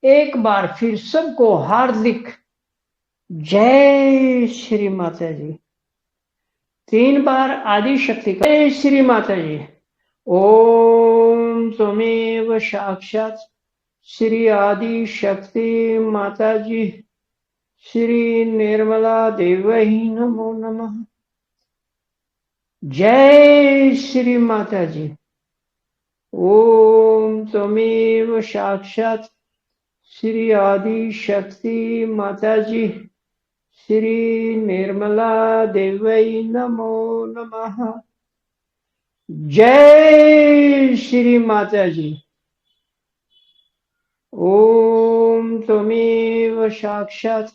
एक बार फिर सबको हार्दिक जय श्री माता जी। 3 बार आदि शक्ति का जय श्री माता जी। ओम त्वमेव साक्षात श्री आदि शक्ति माता जी श्री निर्मला देवही नमो नमः। जय श्री माता जी। ओम त्वमेव साक्षात श्री आदि शक्ति माता जी श्री निर्मला देवै नमो नमः। जय श्री माता जी। ओम त्वमेव साक्षात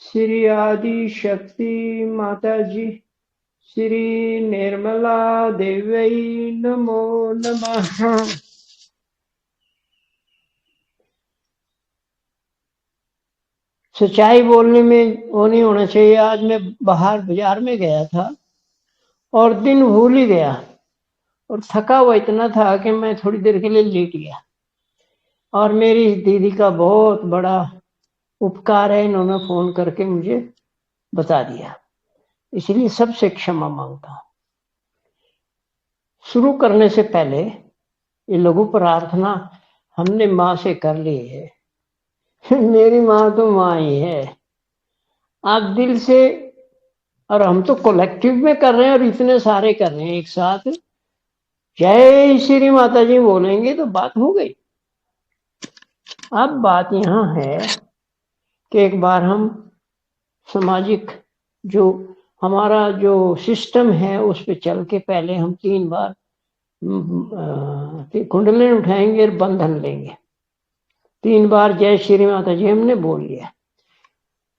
श्री आदि शक्ति माता जी श्री निर्मला देवै नमो नमः। सच्चाई बोलने में वो नहीं होना चाहिए। आज मैं बाहर बाजार में गया था और दिन भूल ही गया और थका हुआ इतना था कि मैं थोड़ी देर के लिए लेट गया। और मेरी दीदी का बहुत बड़ा उपकार है, इन्होंने फोन करके मुझे बता दिया, इसलिए सबसे क्षमा मांगता हूँ। शुरू करने से पहले ये लघु प्रार्थना हमने माँ से कर ली है। मेरी माँ तो माँ ही है। आप दिल से, और हम तो कलेक्टिव में कर रहे हैं और इतने सारे कर रहे हैं एक साथ, जय श्री माता जी बोलेंगे तो बात हो गई। अब बात यहाँ है कि एक बार हम सामाजिक जो हमारा जो सिस्टम है उस पे चल के पहले हम 3 बार कुंडली उठाएंगे और बंधन लेंगे। 3 बार जय श्री माता जी हमने बोल लिया।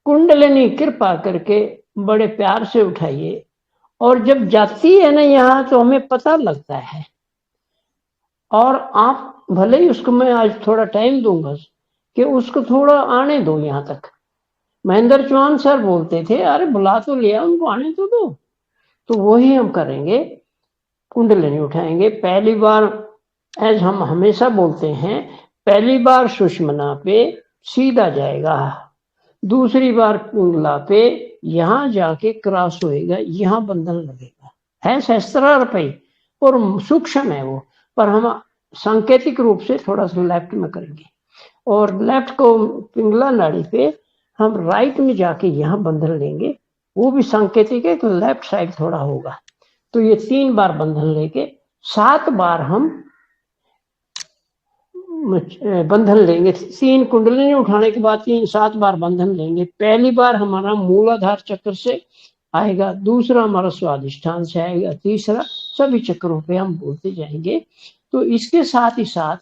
कुंडलिनी कृपा करके बड़े प्यार से उठाइए, और जब जाती है ना यहाँ तो हमें पता लगता है। और आप भले ही उसको मैं आज थोड़ा टाइम दूंगा कि उसको थोड़ा आने दो यहाँ तक। महेंद्र चौहान सर बोलते थे अरे बुला तो लिया, उनको आने तो दो। तो वही हम करेंगे, कुंडलिनी उठाएंगे। पहली बार, एज हम हमेशा बोलते हैं, पहली बार सुषमना पे सीधा जाएगा, दूसरी बार पिंगला पे यहाँ जाके क्रॉस होएगा, यहाँ बंधन लगेगा। है सहस्त्रार और सूक्ष्म है वो, पर हम सांकेतिक रूप से थोड़ा सा लेफ्ट में करेंगे और लेफ्ट को पिंगला नाड़ी पे हम राइट में जाके यहाँ बंधन लेंगे। वो भी सांकेतिक है, तो लेफ्ट साइड थोड़ा होगा। तो ये 3 बार बंधन लेके 7 बार हम बंधन लेंगे। 3 कुंडलिनी उठाने के बाद 7 बार बंधन लेंगे। पहली बार हमारा मूलाधार चक्र से आएगा, दूसरा हमारा स्वादिष्ठान से आएगा, तीसरा सभी चक्रों पे हम बोलते जाएंगे। तो इसके साथ ही साथ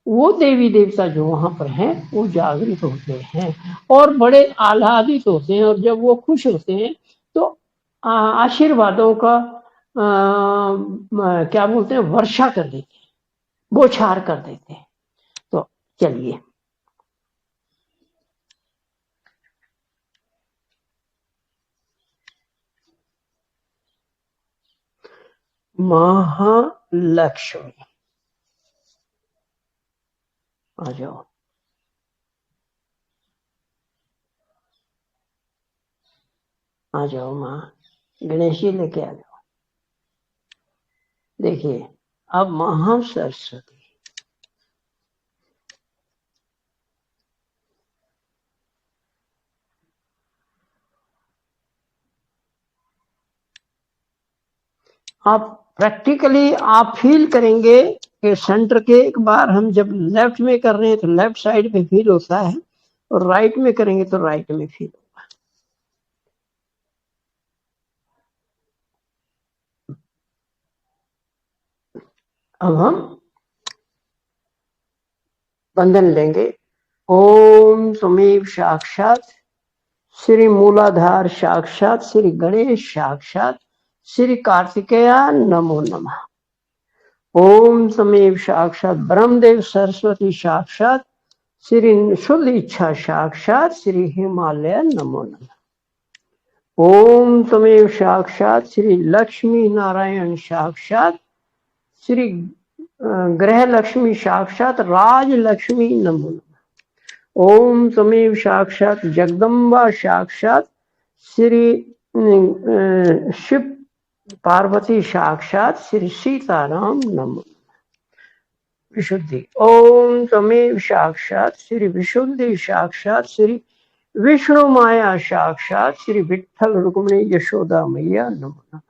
वो देवी देवता जो वहां पर हैं वो जागृत होते हैं और बड़े आह्लादित होते हैं, और जब वो खुश होते हैं तो आशीर्वादों का क्या बोलते हैं, वर्षा कर देते हैं, बौछार कर देते हैं। तो चलिए, महालक्ष्मी आ जाओ, आ जाओ माँ, गणेश जी लेके आ जाओ। देखिए अब महा सरस्वती, आप प्रैक्टिकली आप फील करेंगे कि सेंटर के एक बार हम जब लेफ्ट में कर रहे हैं तो लेफ्ट साइड पे फील होता है, और राइट में करेंगे तो राइट में फील होगा। अब हम बंधन लेंगे। ओम त्वमेव साक्षात श्री मूलाधार साक्षात श्री गणेश साक्षात श्री कार्तिकेया नमो नमः। ओम त्वमेव साक्षात ब्रह्मदेव सरस्वती साक्षात श्री शुद्ध इच्छा साक्षात श्री हिमालय नमो नमः। ओम त्वमेव साक्षात श्री लक्ष्मी नारायण साक्षात श्री ग्रह लक्ष्मी साक्षात राज लक्ष्मी नमो नमः। ओम तमेव साक्षात जगदम्बा साक्षात श्री शिव पार्वती साक्षात श्री सीताराम नमो विशुद्धि। ओम तमेव साक्षात श्री विशुद्धि साक्षात श्री विष्णु माया साक्षात श्री विठ्ठल रुक्मिणी यशोदा मैया नमो।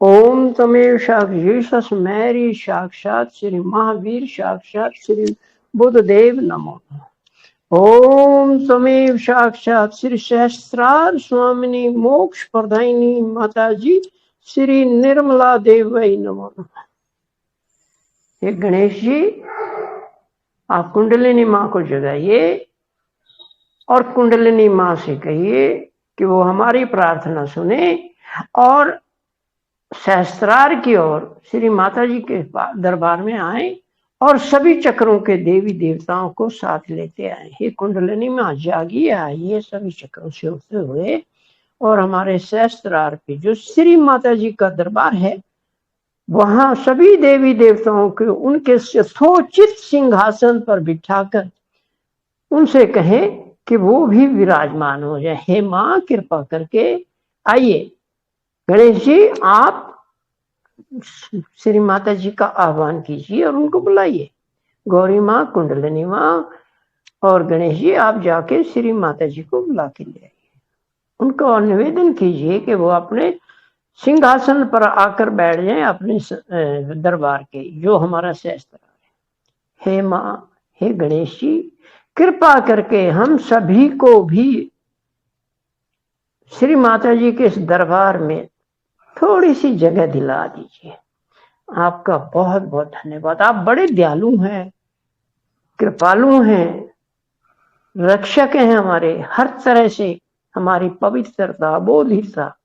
ओम तमेव साक्षात मैरी साक्षात श्री महावीर साक्षात श्री बुद्धदेव नमो। ओम तमेव साक्षात श्री सहस्त्रार स्वामिनी मोक्ष प्रदायिनी माता जी श्री निर्मला देवी नमो। गणेश जी, आप कुंडलिनी माँ को जगाइए और कुंडलिनी माँ से कहिए कि वो हमारी प्रार्थना सुने और सहस्त्रार की ओर श्री माता जी के दरबार में आए और सभी चक्रों के देवी देवताओं को साथ लेते आए। हे कुंडलिनी माँ जागिए, आइए सभी चक्रों से होते हुए और हमारे सहस्त्रार पे जो श्री माता जी का दरबार है वहां सभी देवी देवताओं के उनके यथोचित सिंहासन पर बिठाकर उनसे कहें कि वो भी विराजमान हो जाए। हे माँ कृपा करके आइए। गणेश जी, आप श्री माता जी का आह्वान कीजिए और उनको बुलाइए। गौरी माँ, कुंडलिनी माँ और गणेश जी, आप जाके श्री माता जी को बुला के ले आइए। उनको निवेदन कीजिए कि वो अपने सिंहासन पर आकर बैठ जाएं अपने दरबार के, जो हमारा सहस्त्रार है। हे माँ, हे गणेश जी, कृपा करके हम सभी को भी श्री माता जी के इस दरबार में थोड़ी सी जगह दिला दीजिए। आपका बहुत बहुत धन्यवाद। आप बड़े दयालु हैं, कृपालु हैं, रक्षक हैं हमारे, हर तरह से हमारी पवित्रता, बोधिता,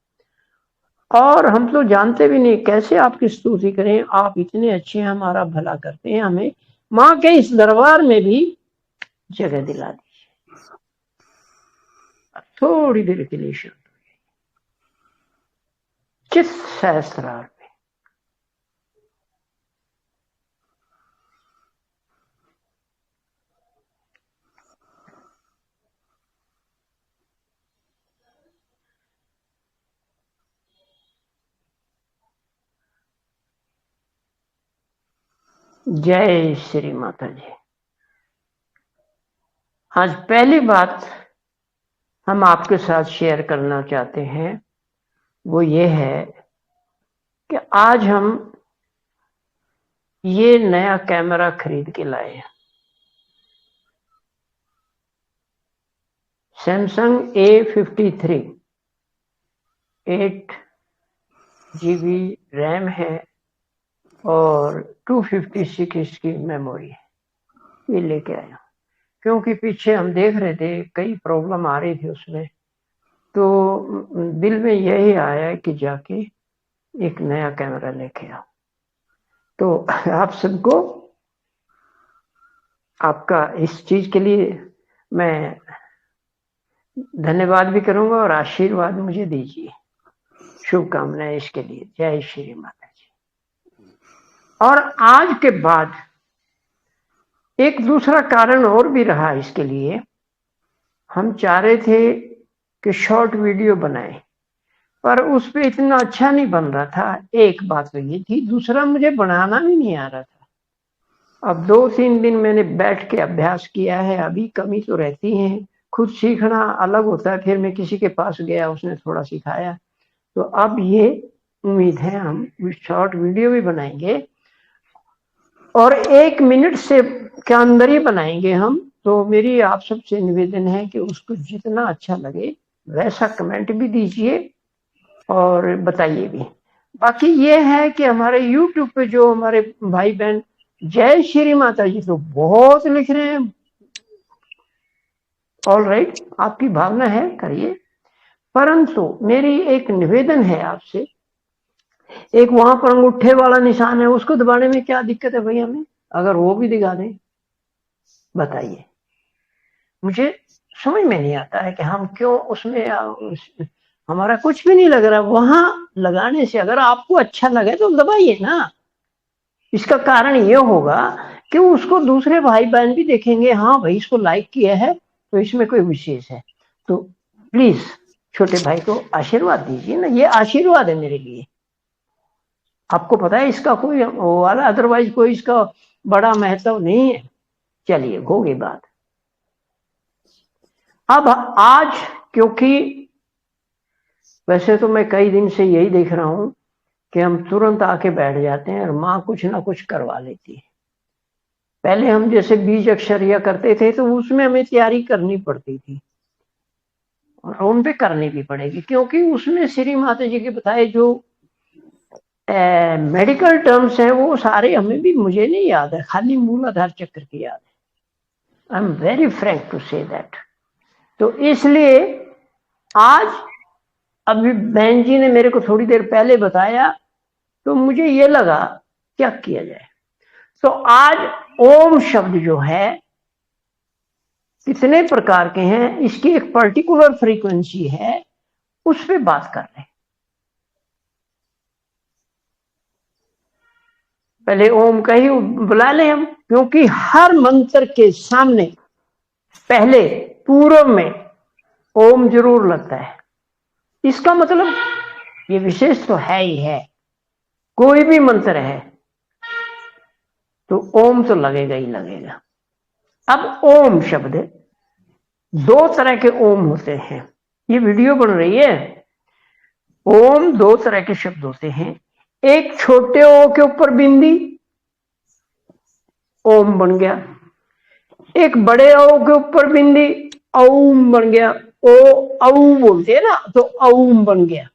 और हम तो जानते भी नहीं कैसे आपकी स्तुति करें। आप इतने अच्छे हैं, हमारा भला करते हैं। हमें माँ के इस दरबार में भी जगह दिला दीजिए। थोड़ी देर के लिए शांत हो जाइए चित सहस्त्रार में। जय श्री माता जी। आज पहली बात हम आपके साथ शेयर करना चाहते हैं वो ये है कि आज हम ये नया कैमरा खरीद के लाए हैं। सैमसंग A53 8GB रैम है और 256 इसकी मेमोरी है। ये लेके आया क्योंकि पीछे हम देख रहे थे कई प्रॉब्लम आ रही थी उसमें, तो दिल में यही आया कि जाके एक नया कैमरा लेके आओ। तो आप सबको आपका इस चीज के लिए मैं धन्यवाद भी करूंगा और आशीर्वाद मुझे दीजिए, शुभकामनाएं इसके लिए। जय श्री माता जी। और आज के बाद एक दूसरा कारण और भी रहा इसके लिए। हम चाह रहे थे कि शॉर्ट वीडियो बनाए, पर उस पे इतना अच्छा नहीं बन रहा था। एक बात तो ये थी, दूसरा मुझे बनाना भी नहीं आ रहा था। अब 2-3 दिन मैंने बैठ के अभ्यास किया है। अभी कमी तो रहती है, खुद सीखना अलग होता है। फिर मैं किसी के पास गया, उसने थोड़ा सिखाया। तो अब ये उम्मीद है हम शॉर्ट वीडियो भी बनाएंगे और 1 मिनट से के अंदर ही बनाएंगे हम। तो मेरी आप सबसे निवेदन है कि उसको जितना अच्छा लगे वैसा कमेंट भी दीजिए और बताइए भी। बाकी ये है कि हमारे YouTube पे जो हमारे भाई बहन जय श्री माता जी तो बहुत लिख रहे हैं। ऑल राइट, आपकी भावना है, करिए। परंतु मेरी एक निवेदन है आपसे, एक वहां पर अंगूठे वाला निशान है, उसको दबाने में क्या दिक्कत है भैया? हमें अगर वो भी दिखा दें, बताइए। मुझे समझ में नहीं आता है कि हम क्यों उसमें हमारा कुछ भी नहीं लग रहा। वहां लगाने से अगर आपको अच्छा लगे तो दबाइए ना। इसका कारण ये होगा कि उसको दूसरे भाई बहन भी देखेंगे, हाँ भाई इसको लाइक किया है तो इसमें कोई विशेष है? तो प्लीज छोटे भाई को आशीर्वाद दीजिए ना, ये आशीर्वाद है मेरे लिए। आपको पता है इसका कोई वो वाला, अदरवाइज कोई इसका बड़ा महत्व नहीं है। चलिए होगी बात। अब आज, क्योंकि वैसे तो मैं कई दिन से यही देख रहा हूं कि हम तुरंत आके बैठ जाते हैं और माँ कुछ ना कुछ करवा लेती है। पहले हम जैसे बीज अक्षरिया करते थे तो उसमें हमें तैयारी करनी पड़ती थी, और उन पे करनी भी पड़ेगी, क्योंकि उसमें श्री माता जी के बताए जो मेडिकल टर्म्स हैं वो सारे हमें भी, मुझे नहीं याद है, खाली मूलाधार चक्र की याद है। I am very frank to say that. तो इसलिए आज अभी बहन जी ने मेरे को थोड़ी देर पहले बताया तो मुझे ये लगा क्या किया जाए। तो आज ओम शब्द जो है कितने प्रकार के हैं, इसकी एक पर्टिकुलर फ्रीक्वेंसी है, उस पे बात कर रहे हैं। पहले ओम का ही बुला ले हम, क्योंकि हर मंत्र के सामने पहले पूर्व में ओम जरूर लगता है। इसका मतलब ये विशेष तो है ही है, कोई भी मंत्र है तो ओम तो लगेगा ही लगेगा। अब ओम शब्द, दो तरह के ओम होते हैं, ये वीडियो बन रही है। ओम दो तरह के शब्द होते हैं, एक छोटे ओ के ऊपर बिंदी, ओम बन गया। एक बड़े ओ के ऊपर बिंदी, ओम बन गया। ओ औ बोलते हैं ना, तो ओम बन गया।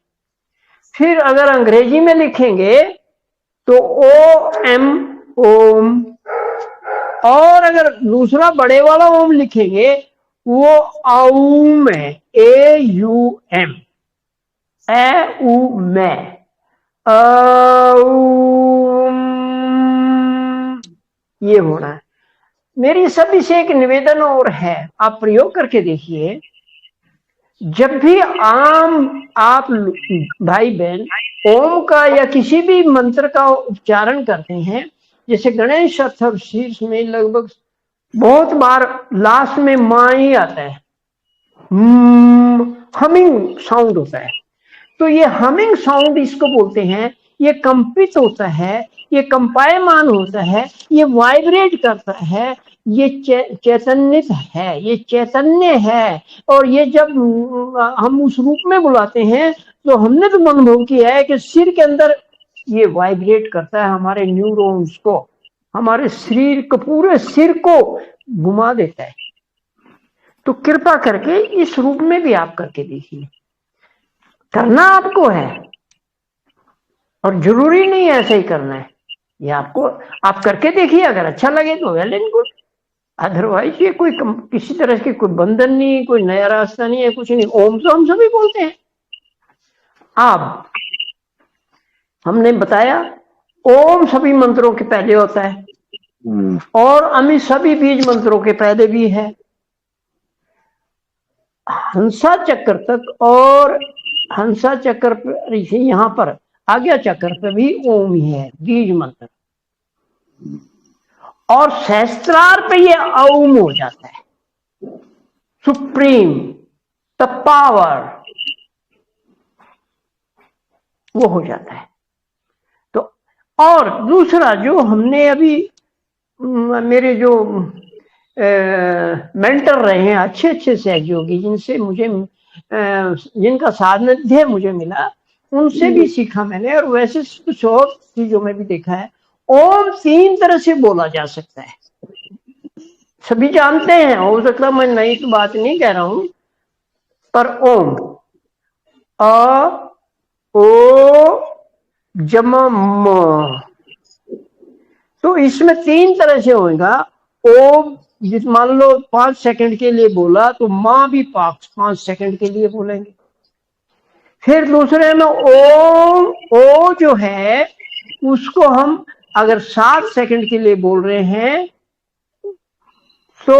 फिर अगर अंग्रेजी में लिखेंगे तो ओ एम, ओम। और अगर दूसरा बड़े वाला ओम लिखेंगे वो औम है, ए यू एम, ए उ मैं, ये होना है। मेरी सभी से एक निवेदन और है, आप प्रयोग करके देखिए। जब भी आप भाई बहन ओम का या किसी भी मंत्र का उच्चारण करते हैं, जैसे गणेश और शीर्ष में लगभग बहुत बार लास्ट में माँ ही आता है, हमिंग साउंड होता है। तो ये हमिंग साउंड इसको बोलते हैं, ये कंपित होता है, ये कंपायमान होता है, ये वाइब्रेट करता है, ये चैतन्यित है, ये चैतन्य है। और ये जब हम उस रूप में बुलाते हैं तो हमने तो अनुभव किया है कि सिर के अंदर ये वाइब्रेट करता है, हमारे न्यूरॉन्स को, हमारे शरीर को, पूरे सिर को घुमा देता है। तो कृपा करके इस रूप में भी आप करके देखिए। करना आपको है और जरूरी नहीं है ऐसे ही करना है, ये आपको, आप करके देखिए, अगर अच्छा लगे तो वेल एंड गुड। अदरवाइज ये कोई किसी तरह की कोई बंधन नहीं, कोई नया रास्ता नहीं है, कुछ नहीं। ओम तो हम सभी बोलते हैं। अब हमने बताया ओम सभी मंत्रों के पहले होता है, और अमी सभी बीज मंत्रों के पहले भी है। हंसा चक्र तक, और हंसा चक्र पर, यहां पर आज्ञा चक्र पे भी ओम ही है, बीज मंत्र। और सहस्त्रार पे ये ओम हो जाता है, सुप्रीम, द पावर, वो हो जाता है। तो और दूसरा जो हमने अभी, मेरे जो मेंटर रहे हैं, अच्छे अच्छे सहयोगी, जिनसे मुझे जिनका सानिध्य मुझे मिला, उनसे भी सीखा मैंने, और वैसे कुछ और चीजों में भी देखा है। ओम 3 तरह से बोला जा सकता है, सभी जानते हैं, हो सकता मैं नई तो बात नहीं कह रहा हूं, पर ओम अ ओ जमा म, तो इसमें 3 तरह से होगा। ओम जिस मान लो 5 सेकंड के लिए बोला तो माँ भी 5 सेकंड के लिए बोलेंगे। फिर दूसरे में ओम, ओ जो है उसको हम अगर 7 सेकंड के लिए बोल रहे हैं तो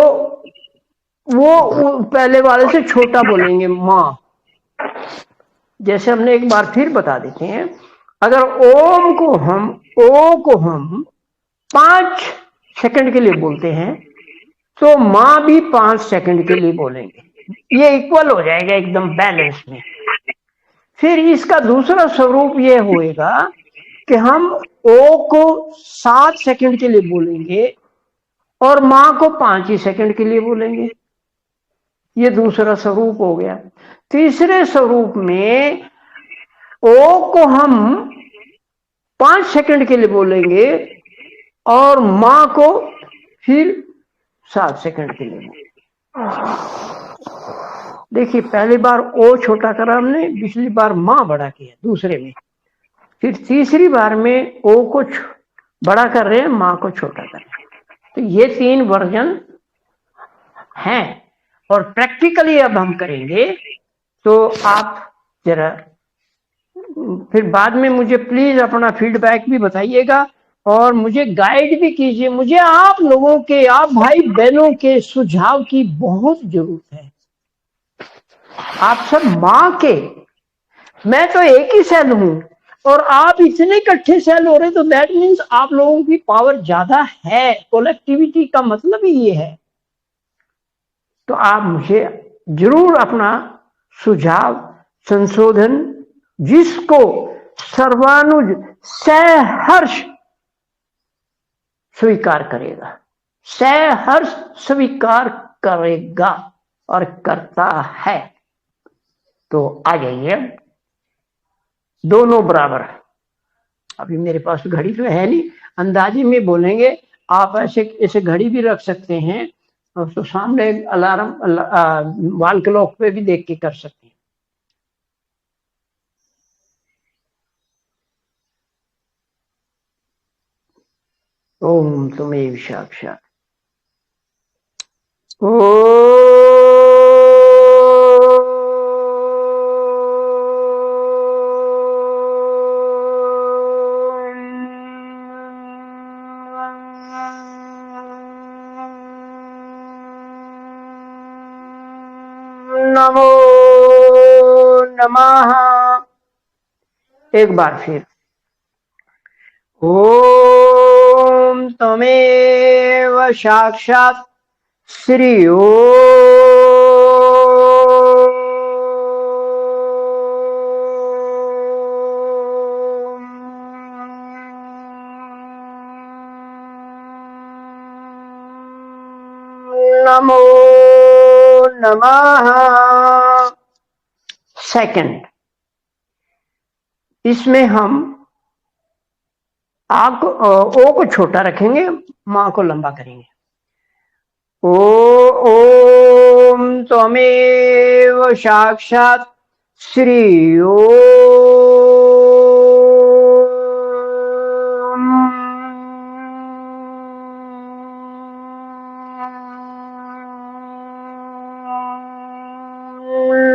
वो पहले वाले से छोटा बोलेंगे, माँ। जैसे हमने एक बार फिर बता देते हैं, अगर ओम को हम, ओ को हम 5 सेकंड के लिए बोलते हैं तो माँ भी 5 सेकंड के लिए बोलेंगे, ये इक्वल हो जाएगा एकदम बैलेंस में। फिर इसका दूसरा स्वरूप ये होएगा कि हम ओ को 7 सेकंड के लिए बोलेंगे और माँ को 5 ही सेकंड के लिए बोलेंगे। ये दूसरा स्वरूप हो गया। तीसरे स्वरूप में ओ को हम 5 सेकंड के लिए बोलेंगे और माँ को फिर 7 सेकंड के लिए बोलेंगे। देखिए, पहली बार ओ छोटा करा हमने, पिछली बार माँ बड़ा किया दूसरे में, फिर तीसरी बार में ओ को बड़ा कर रहे हैं, माँ को छोटा कर रहे हैं। तो ये 3 वर्जन हैं और प्रैक्टिकली अब हम करेंगे। तो आप जरा फिर बाद में मुझे प्लीज अपना फीडबैक भी बताइएगा और मुझे गाइड भी कीजिए। मुझे आप लोगों के, आप भाई बहनों के सुझाव की बहुत जरूरत है। आप सब माँ के, मैं तो एक ही सेल हूं और आप इतने इकट्ठे सेल हो रहे, तो दैट मीन्स आप लोगों की पावर ज्यादा है। कलेक्टिविटी का मतलब ही ये है। तो आप मुझे जरूर अपना सुझाव, संशोधन, जिसको सर्वानुज सहर्ष स्वीकार करेगा, सहर्ष स्वीकार करेगा और करता है। तो आ जाइए, दोनों बराबर। अभी मेरे पास घड़ी तो है नहीं, अंदाजे में बोलेंगे। आप ऐसे ऐसे घड़ी भी रख सकते हैं और तो सामने अलार्म वॉल क्लॉक पे भी देख के कर सकते हैं। ओम त्वमेव साक्षात्। नमो नमः। एक बार फिर, ओम त्वमेव साक्षात् श्री नमो नमः। सेकंड, इसमें हम ओ को छोटा रखेंगे, माँ को लंबा करेंगे। ओम त्वमेव साक्षात् श्री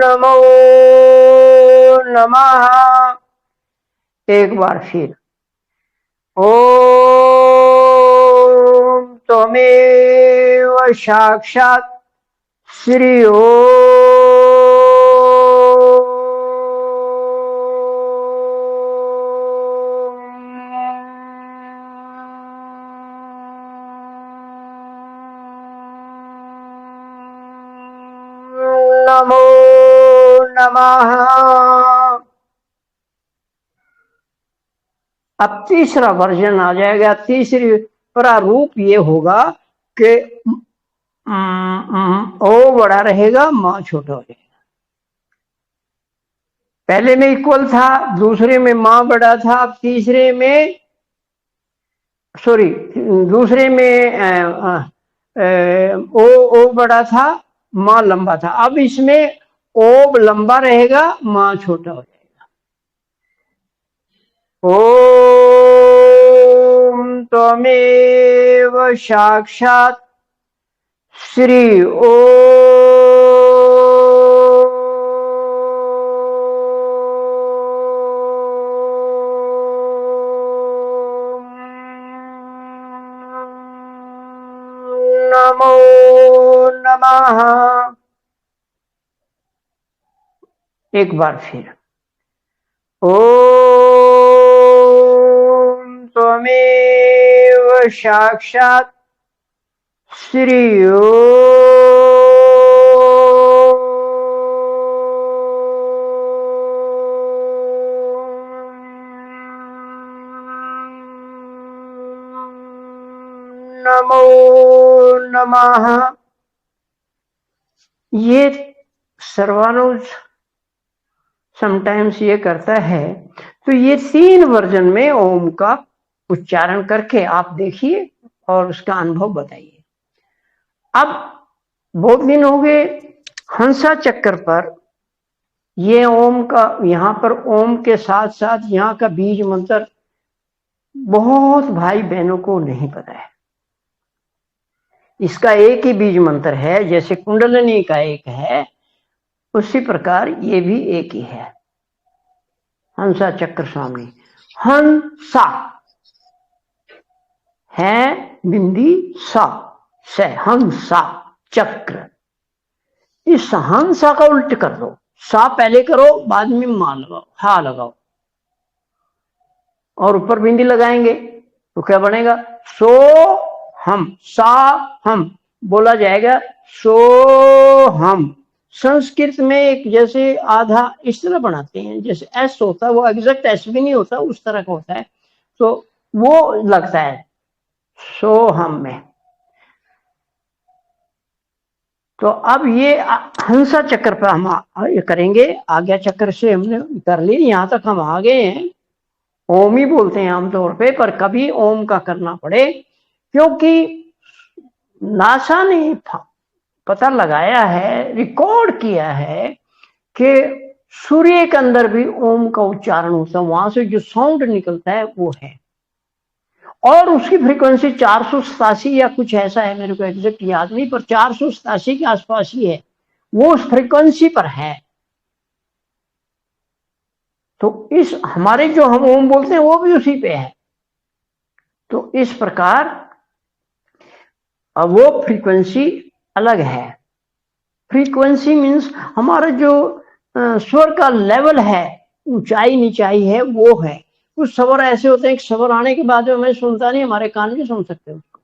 नमो नमः। एक बार फिर, ओम त्वमेव साक्षात् श्री नमो नमः। अब तीसरा वर्जन आ जाएगा। तीसरी प्रारूप ये होगा कि ओ बड़ा रहेगा, माँ छोटा हो जाएगा। पहले में इक्वल था, दूसरे में माँ बड़ा था, तीसरे में सॉरी दूसरे में ओ बड़ा था, माँ लंबा था। अब इसमें ओ लंबा रहेगा, माँ छोटा हो जाएगा। ओम त्वमेव साक्षात् श्री नमो नमः। एक बार फिर, ओम त्वमेव साक्षात् श्री नमो नमः। ये सर्वानुज समटाइम्स ये करता है। तो ये 3 वर्जन में ओम का उच्चारण करके आप देखिए और उसका अनुभव बताइए। अब बहुत दिन हो गए हंसा चक्र पर ये ओम का, यहां पर ओम के साथ साथ यहां का बीज मंत्र बहुत भाई बहनों को नहीं पता है। इसका एक ही बीज मंत्र है, जैसे कुंडलिनी का एक है उसी प्रकार ये भी एक ही है। हंसा चक्र स्वामी, हंसा है बिंदी सा से, हंसा चक्र। इस हंसा का उल्ट कर दो, सा पहले करो बाद में मा लगाओ, हा लगाओ और ऊपर बिंदी लगाएंगे तो क्या बनेगा? सो हम, सा हम बोला जाएगा सो हम। संस्कृत में एक जैसे आधा इस तरह बनाते हैं, जैसे एस होता है, वो एग्जैक्ट एस भी नहीं होता, उस तरह का होता है, तो वो लगता है सो हम में। तो अब ये हंसा चक्र पर हम ये करेंगे। आज्ञा चक्र से हमने कर ली, यहां तक हम आ गए हैं। ओम ही बोलते हैं आमतौर पे, पर कभी ओम का करना पड़े, क्योंकि नासा ने पता लगाया है, रिकॉर्ड किया है कि सूर्य के अंदर भी ओम का उच्चारण होता है, वहां से जो साउंड निकलता है वो है, और उसकी फ्रीक्वेंसी 487 या कुछ ऐसा है, मेरे को एग्जैक्ट याद नहीं, पर 487 के आसपास ही है, वो उस फ्रीक्वेंसी पर है। तो इस हमारे जो हम ओम बोलते हैं वो भी उसी पे है। तो इस प्रकार अब वो फ्रीक्वेंसी अलग है। फ्रीक्वेंसी मीन्स हमारा जो स्वर का लेवल है, ऊंचाई नीचाई है, वो है। कुछ स्वर ऐसे होते हैं कि स्वर आने के बाद में हमें सुनता नहीं, हमारे कान भी सुन सकते उसको।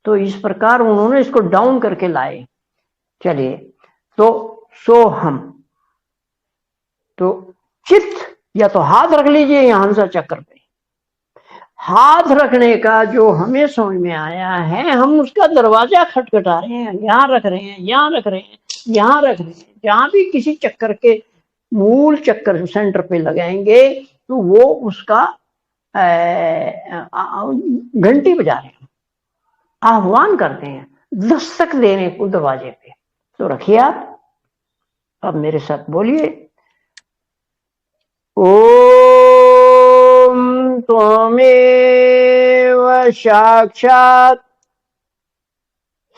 तो इस प्रकार उन्होंने इसको डाउन करके लाए। चलिए, तो सो हम, तो चित्त या तो हाथ रख लीजिए यहाँ हंसा चक्र पे। हाथ रखने का जो हमें समझ में आया है, हम उसका दरवाजा खटखटा रहे हैं, यहाँ रख रहे हैं, यहाँ रख रहे हैं, यहाँ रख रहे हैं। जहां भी किसी चक्कर के मूल चक्कर सेंटर पे लगाएंगे तो वो उसका घंटी बजा रहे हैं, आह्वान करते हैं, दस्तक देने को दरवाजे पे। तो रखिए आप, अब मेरे साथ बोलिए, ओम त्वमेव साक्षात्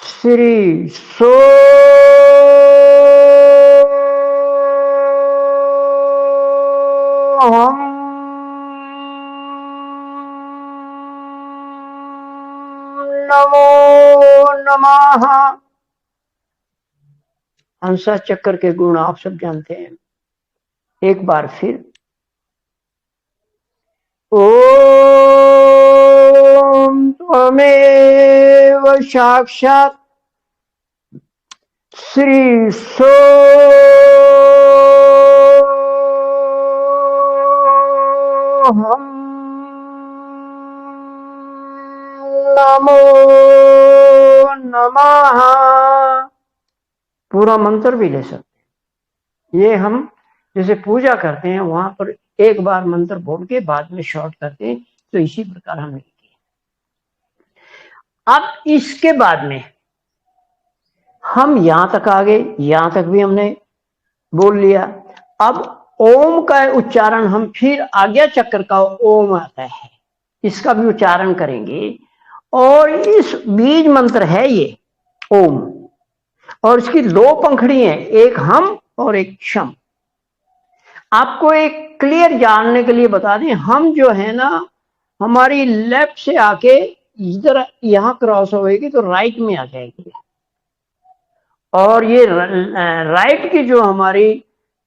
श्री सोहम नमो नमः। हंसा चक्र के गुण आप सब जानते हैं। एक बार फिर, ओम त्वमेव साक्षात् श्री सोहम नमो नमः। पूरा मंत्र भी ले सकते हैं। ये हम जैसे पूजा करते हैं वहां पर एक बार मंत्र बोल के बाद में शॉर्ट करते हैं, तो इसी प्रकार हमने किया। अब इसके बाद में हम यहां तक आ गए, यहां तक भी हमने बोल लिया। अब ओम का उच्चारण हम फिर आज्ञा चक्र का ओम आता है, इसका भी उच्चारण करेंगे। और इस बीज मंत्र है ये ओम, और इसकी 2 पंखड़ी हैं, एक हम और एक शम। आपको एक क्लियर जानने के लिए बता दें, हम जो है ना, हमारी लेफ्ट से आके इधर यहां क्रॉस होगी तो राइट में आ जाएगी, और ये राइट की जो हमारी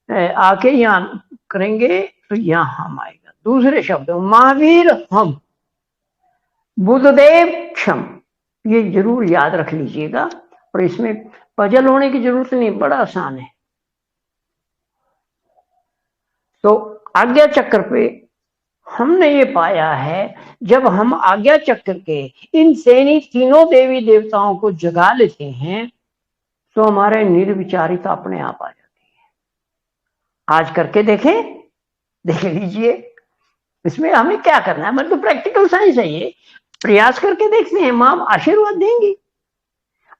आके यहाँ करेंगे तो यहाँ हम आएगा। दूसरे शब्द, महावीर हम, बुद्धदेव क्षम, ये जरूर याद रख लीजिएगा, और इसमें पजल होने की जरूरत नहीं, बड़ा आसान है। तो आज्ञा चक्र पे हमने ये पाया है, जब हम आज्ञा चक्र के इन तीनों देवी देवताओं को जगा लेते हैं तो हमारे निर्विचारिता अपने आप आ जाती है। आज करके देखें, देख लीजिए, इसमें हमें क्या करना है, मतलब प्रैक्टिकल साइंस है ये। प्रयास करके देखते हैं, मां आशीर्वाद देंगी।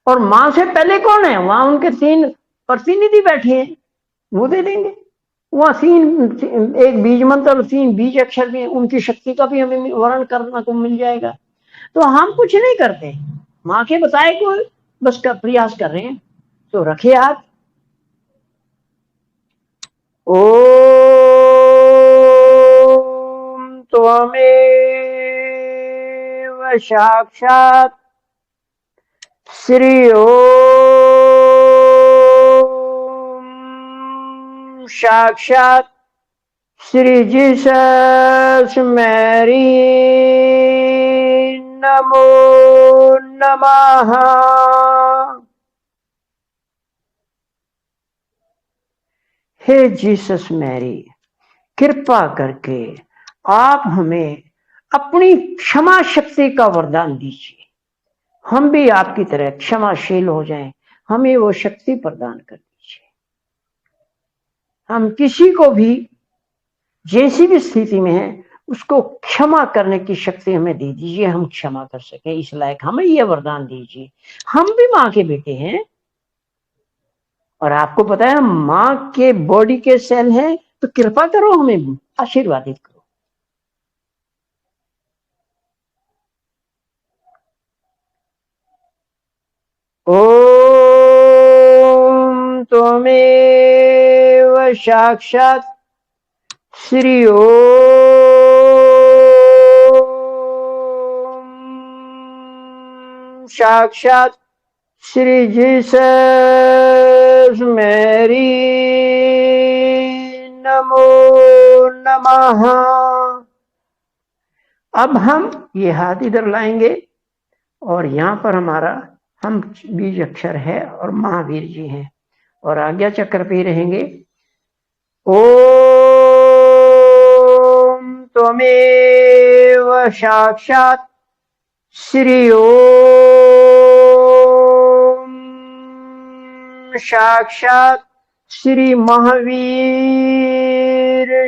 और मां से पहले कौन है, वहां उनके 3 प्रतिनिधि बैठे हैं, वो दे देंगे। वहां 3 एक बीज मंत्र और 3 बीज अक्षर भी, उनकी शक्ति का भी हमें वर्णन करना को मिल जाएगा। तो हम कुछ नहीं करते, मां के बताए को बस का प्रयास कर रहे हैं। तो रखिए हाथ। ओम त्वमेव साक्षात् श्री ओम साक्षात् श्री जीसस मैरी नमो नमः। हे जीसस मैरी, कृपा करके आप हमें अपनी क्षमा शक्ति का वरदान दीजिए। हम भी आपकी तरह क्षमाशील हो जाएं, हमें वो शक्ति प्रदान कर दीजिए। हम किसी को भी जैसी भी स्थिति में है उसको क्षमा करने की शक्ति हमें दे दीजिए, हम क्षमा कर सके इस लायक हमें यह वरदान दीजिए। हम भी मां के बेटे हैं, और आपको पता है मां के बॉडी के सेल हैं, तो कृपा करो हमें आशीर्वादित करो। ओम त्वमेव साक्षात् श्री ओम साक्षात् श्री जीसस मैरी नमो नमः। अब हम ये हाथ इधर लाएंगे और यहाँ पर हमारा हम बीज अक्षर है और महावीर जी हैं, और आज्ञा चक्र पे ही रहेंगे। ओम त्वमेव साक्षात् श्री ओम साक्षात् श्री महावीर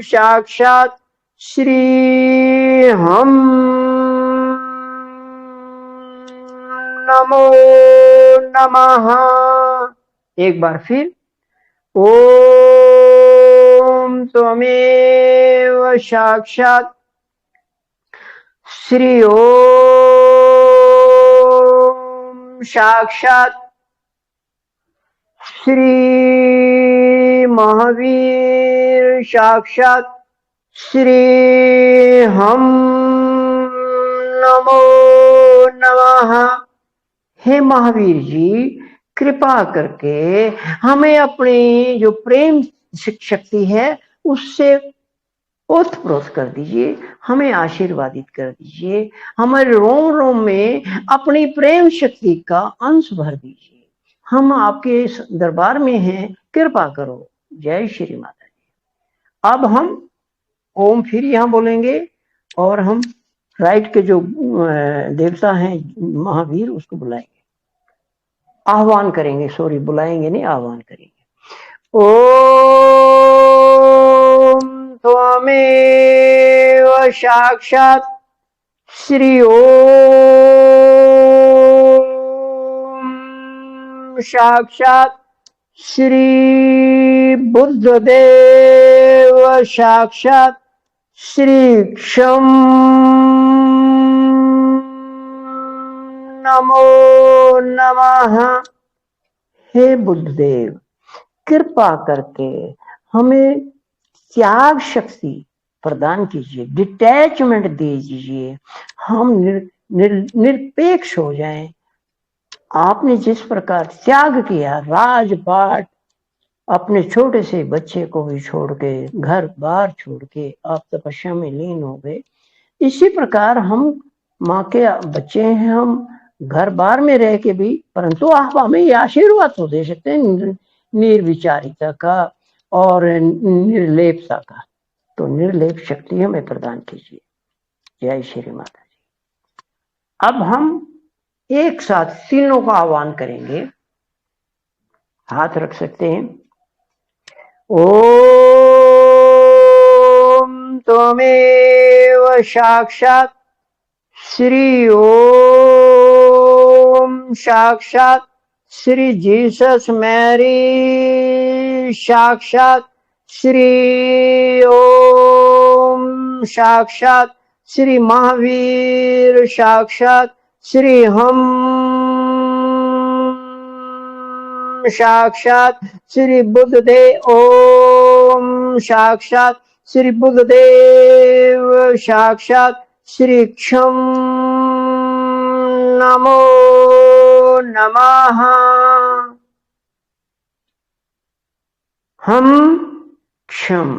साक्षात् श्री हम नमो नमः। एक बार फिर, ओम त्वमेव साक्षात् श्री ओम साक्षात् श्री महावीर साक्षात् श्री हम नमो नमः। हे महावीर जी, कृपा करके हमें अपनी जो प्रेम शक्ति है उससे ओतप्रोत कर दीजिए, हमें आशीर्वादित कर दीजिए, हमारे रोम रोम में अपनी प्रेम शक्ति का अंश भर दीजिए। हम आपके इस दरबार में हैं, कृपा करो। जय श्री माता जी। अब हम ओम फिर यहाँ बोलेंगे, और हम राइट के जो देवता हैं महावीर उसको बुलाएंगे, आह्वान करेंगे, सॉरी बुलाएंगे नहीं, आह्वान करेंगे। ओम त्वमेव साक्षात् श्री ओम साक्षात् श्री बुद्धदेव साक्षात् श्री क्षम नमो नमः। हे बुद्धदेव, कृपा करके हमें त्याग शक्ति प्रदान कीजिए, डिटैचमेंट दे दीजिए, हम निरपेक्ष हो जाएं। आपने जिस प्रकार त्याग किया, राजपाट अपने छोटे से बच्चे को भी छोड़ के, घर बार छोड़ के आप तपस्या में लीन हो गए, इसी प्रकार हम माँ के बच्चे हैं, हम घर बार में रह के भी, परंतु आप हमें ये आशीर्वाद तो दे सकते हैं निर्विचारिता का और निर्लेपता का। तो निर्लेप शक्ति हमें प्रदान कीजिए। जय श्री माता जी। अब हम एक साथ तीनों का आह्वान करेंगे। हाथ रख सकते हैं। ओम त्वमेव साक्षात् श्री ओम साक्षात् श्री जीसस मैरी साक्षात् श्री ओम साक्षात् श्री महावीर साक्षात् श्री हम साक्षात् श्री बुद्धदेव ओम साक्षात् श्री बुद्धदेव साक्षात् श्री क्षम नमो नमः। हम क्षम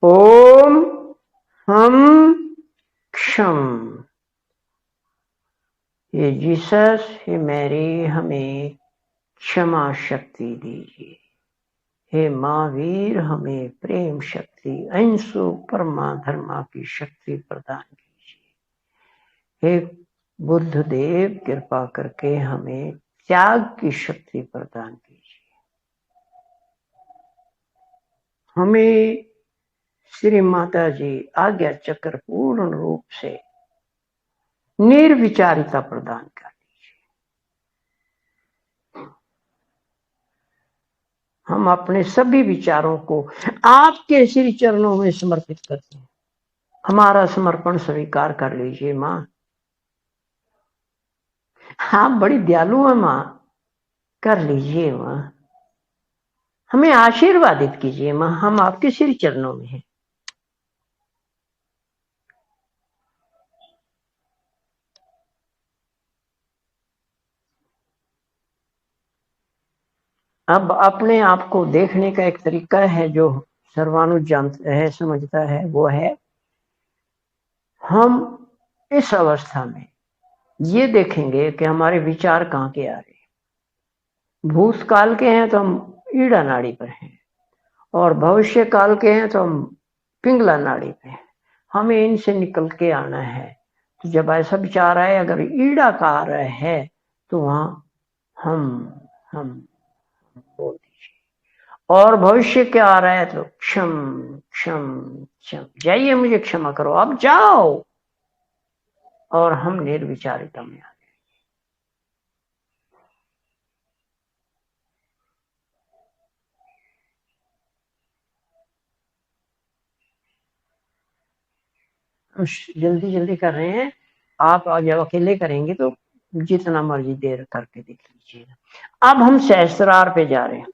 ओम हम क्षम। ये जीसस हे मैरी हमें क्षमा शक्ति दीजिए। हे महावीर हमें प्रेम शक्ति अहिंसु परमा धर्मा की शक्ति प्रदान कीजिए। हे बुद्ध देव कृपा करके हमें त्याग की शक्ति प्रदान कीजिए। हमें श्री माता जी आज्ञा चक्र पूर्ण रूप से निर्विचारिता प्रदान कर दीजिए। हम अपने सभी विचारों को आपके श्री चरणों में समर्पित करते हैं। हमारा समर्पण स्वीकार कर लीजिए माँ। आप बड़ी दयालु है माँ, कर लीजिए माँ। हमें आशीर्वादित कीजिए माँ, हम आपके श्री चरणों में हैं। अब अपने आप को देखने का एक तरीका है जो सर्वानु जानता है, समझता है, वो है हम इस अवस्था में ये देखेंगे कि हमारे विचार कहाँ के आ रहे हैं। भूतकाल के हैं तो हम ईड़ा नाड़ी पर हैं, और भविष्य काल के हैं तो हम पिंगला नाड़ी पे हैं। हमें इनसे निकल के आना है। तो जब ऐसा विचार आए, अगर ईड़ा का आ रहा है तो वहां हम बोल दीजिए। और भविष्य क्या आ रहा है तो क्षम क्षम क्षम, जाइए मुझे क्षमा करो, अब जाओ। और हम निर्विचारिता में आ गए। जल्दी जल्दी कर रहे हैं आप, जब अकेले करेंगे तो जितना मर्जी देर करके देख लीजिएगा। अब हम सहस्त्रार पे जा रहे हैं।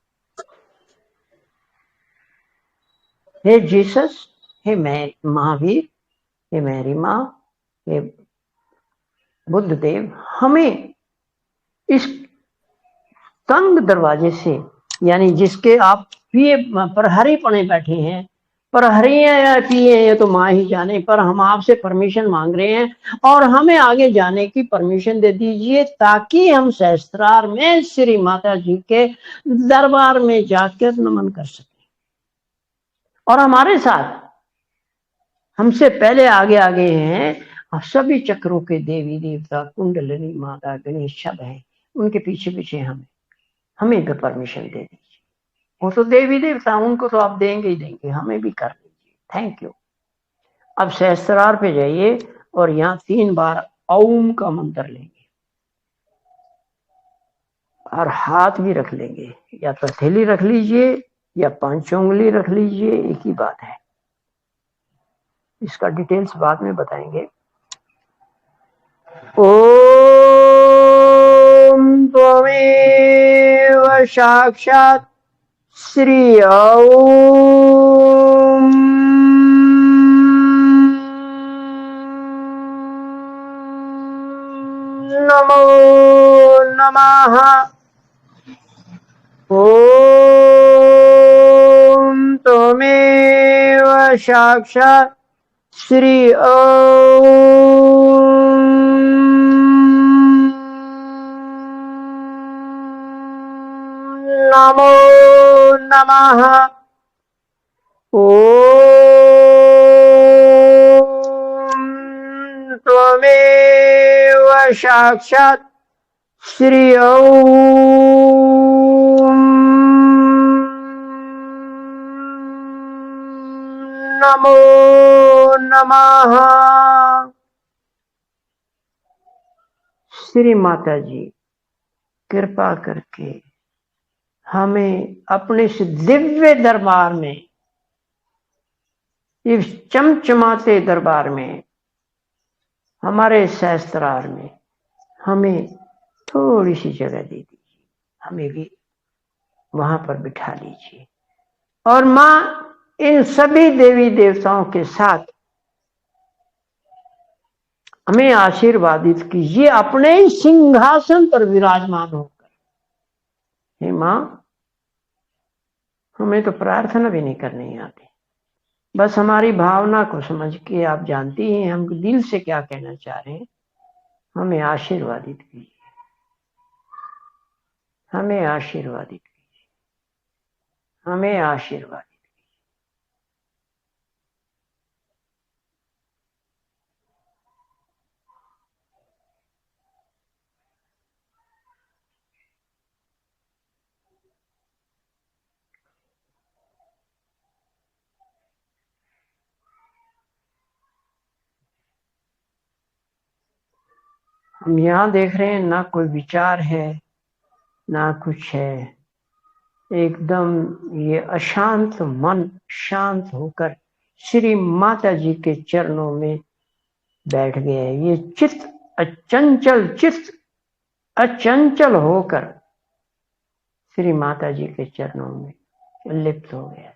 हे जीसस, हे मैं महावीर, हे मेरी माँ, हे बुद्ध देव, हमें इस तंग दरवाजे से, यानी जिसके आप पिए प्रहरी पड़े बैठे हैं, प्रहरी या पिए ये तो माँ ही जाने, पर हम आपसे परमिशन मांग रहे हैं और हमें आगे जाने की परमिशन दे दीजिए, ताकि हम सहस्त्रार में श्री माता जी के दरबार में जाकर नमन कर सकें। और हमारे साथ हमसे पहले आगे आगे हैं सभी चक्रों के देवी देवता, कुंडलिनी माता, गणेश सब है, उनके पीछे पीछे हमें भी परमिशन दे दीजिए। वो तो देवी देवता, उनको तो आप देंगे ही देंगे, हमें भी कर लीजिए। Thank you. अब सहस्त्रार पे जाइए और यहाँ 3 बार ओम का मंत्र लेंगे और हाथ भी रख लेंगे, या तो हथेली रख लीजिए या 5 उंगली रख लीजिए, एक ही बात है। इसका डिटेल्स बाद में बताएंगे। ओम त्वमेव साक्षात् श्री ओम नमो नमः। ओम त्वमेव साक्षात् श्री ओम नमः। ओम त्वमेव साक्षात् श्री ओम नमो नमः। श्री माता जी कृपा करके हमें अपने इस दिव्य दरबार में, इस चमचमाते दरबार में, हमारे सहस्त्रार में हमें थोड़ी सी जगह दे दीजिए, हमें भी वहां पर बिठा लीजिए और मां इन सभी देवी देवताओं के साथ हमें आशीर्वादित कीजिए अपने ही सिंहासन पर विराजमान होकर। हे मां, हमें तो प्रार्थना भी नहीं करनी आती, बस हमारी भावना को समझ के आप जानती हैं हम दिल से क्या कहना चाह रहे हैं। हमें आशीर्वादित कीजिए, हमें आशीर्वादित कीजिए, हमें आशीर्वादित। हम यहाँ देख रहे हैं ना कोई विचार है ना कुछ है, एकदम ये अशांत मन शांत होकर श्री माता जी के चरणों में बैठ गया है। ये चित्त अचंचल होकर श्री माता जी के चरणों में लिप्त हो गया।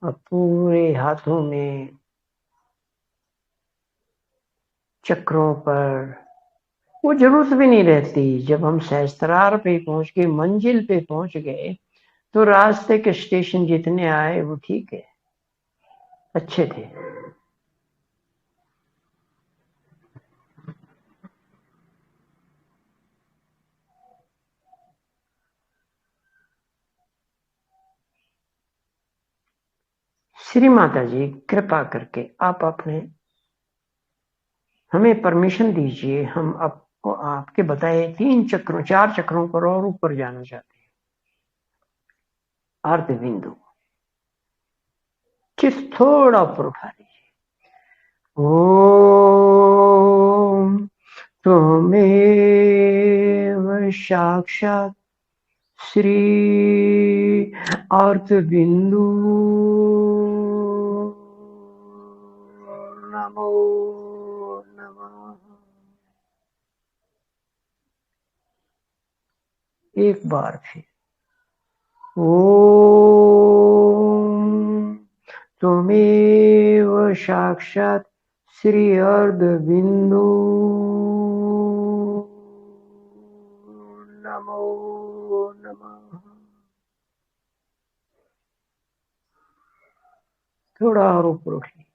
और पूरे हाथों में चक्रों पर वो जरूरत भी नहीं रहती। जब हम सहस्त्रार पे पहुंच गए, मंजिल पे पहुंच गए, तो रास्ते के स्टेशन जितने आए वो ठीक है, अच्छे थे। श्री माता जी कृपा करके आप अपने हमें परमिशन दीजिए, हम आपको आपके बताए 4 चक्रों पर और ऊपर जाना चाहते हैं। अर्ध बिंदु चित थोड़ा ऊपर उठा लीजिए। ओम त्वमेव साक्षात् श्री अर्ध बिंदु नमो नमः। एक बार फिर ओम त्वमेव साक्षात् श्री अर्ध बिंदु नमो नमः। थोड़ा और ऊपर उठिए।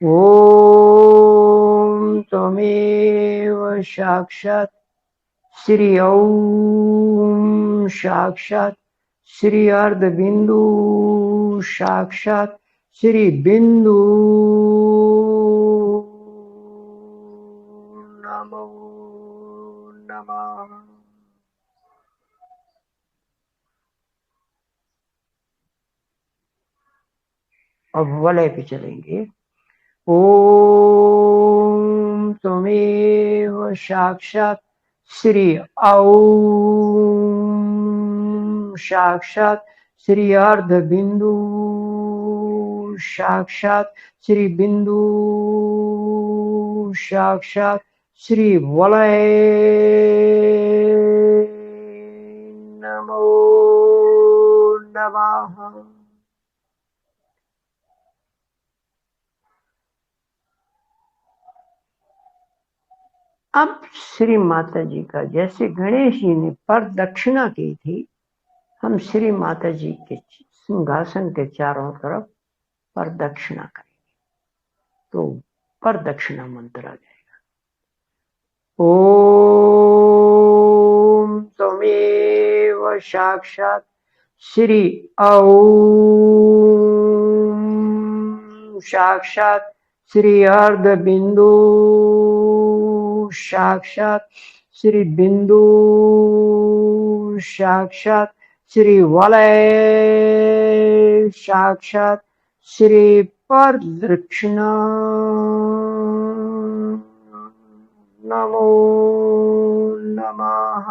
ओम त्वमेव साक्षात् श्री ओम साक्षात् श्री अर्ध बिंदु साक्षात् श्री बिंदु नमो नमः। अब वलय पे चलेंगे। ओम त्वमेव साक्षात् श्री ओम साक्षात् श्री अर्ध बिंदु साक्षात् श्री बिंदु साक्षात् श्री वलय नमो नमः। अब श्री माता जी का जैसे गणेश जी ने पर दक्षिणा की थी, हम श्री माता जी के सिंहासन के चारों तरफ पर दक्षिणा करेंगे। तो पर दक्षिणा मंत्र आ जाएगा। ओम त्वमेव साक्षात श्री ओम साक्षात श्री अर्धबिंदु साक्षात श्री बिंदु साक्षात श्री वलय साक्षात श्री पर दक्षिणा नमो नमः।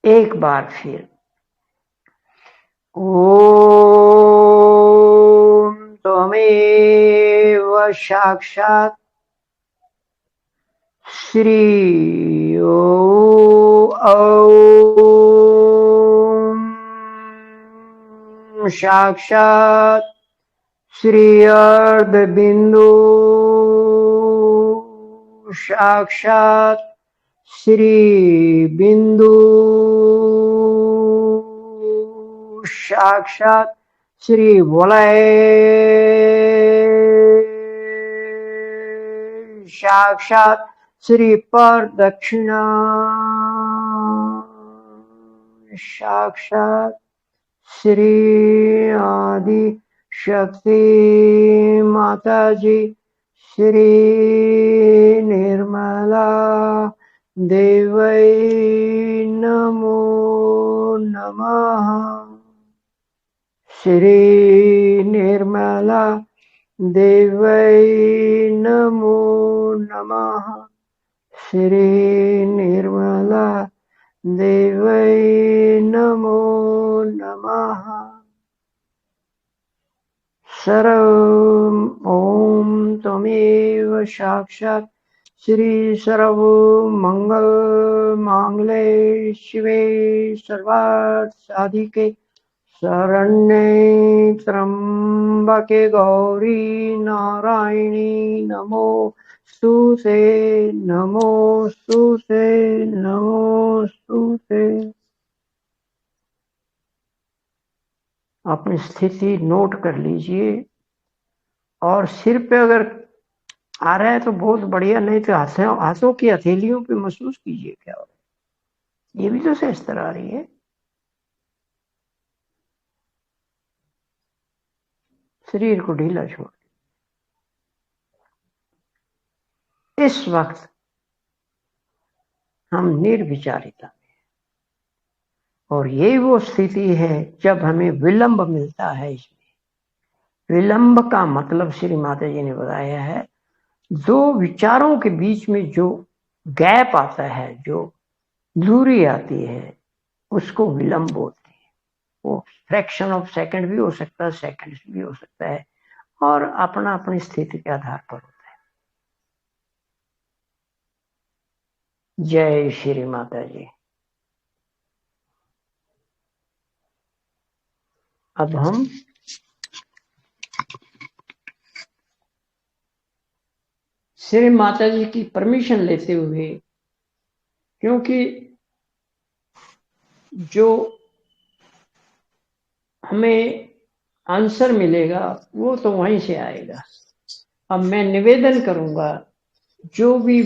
एक बार फिर ओम त्वमेव साक्षात श्री ओम साक्षात श्री अर्धबिंदु साक्षात श्री बिंदु साक्षात श्री वलय साक्षात श्री पर दक्षिणा साक्षात श्री आदि शक्ति माता जी श्री निर्मला देवै नमो नमः। श्री निर्मला देवै नमो नमः। श्री निर्मला देवै नमो नमः। सर्वं ओम त्वमेव साक्षात श्री सर्व मंगल मांगल्ये शिवे सर्वार्थ साधिके शरण्ये त्र्यंबके गौरी नारायणी नमोस्तुते नमोस्तुते नमोस्तुते। अपनी स्थिति नोट कर लीजिए और सिर पे अगर आ रहा है तो बहुत बढ़िया, नहीं तो हाथों की हथेलियों पे महसूस कीजिए क्या हो रहा है। ये भी तो से इस तरह आ रही है। शरीर को ढीला छोड़। इस वक्त हम निर्विचारिता में, और यही वो स्थिति है जब हमें विलंब मिलता है। इसमें विलंब का मतलब श्री माता जी ने बताया है, दो विचारों के बीच में जो गैप आता है, जो दूरी आती है, उसको विलंब बोलते हैं। वो फ्रैक्शन ऑफ सेकंड भी हो सकता है, सेकंड्स भी हो सकता है, और अपना अपनी स्थिति के आधार पर होता है। जय श्री माता जी। अब हम श्री माता जी की परमिशन लेते हुए, क्योंकि जो हमें आंसर मिलेगा वो तो वहीं से आएगा। अब मैं निवेदन करूंगा, जो भी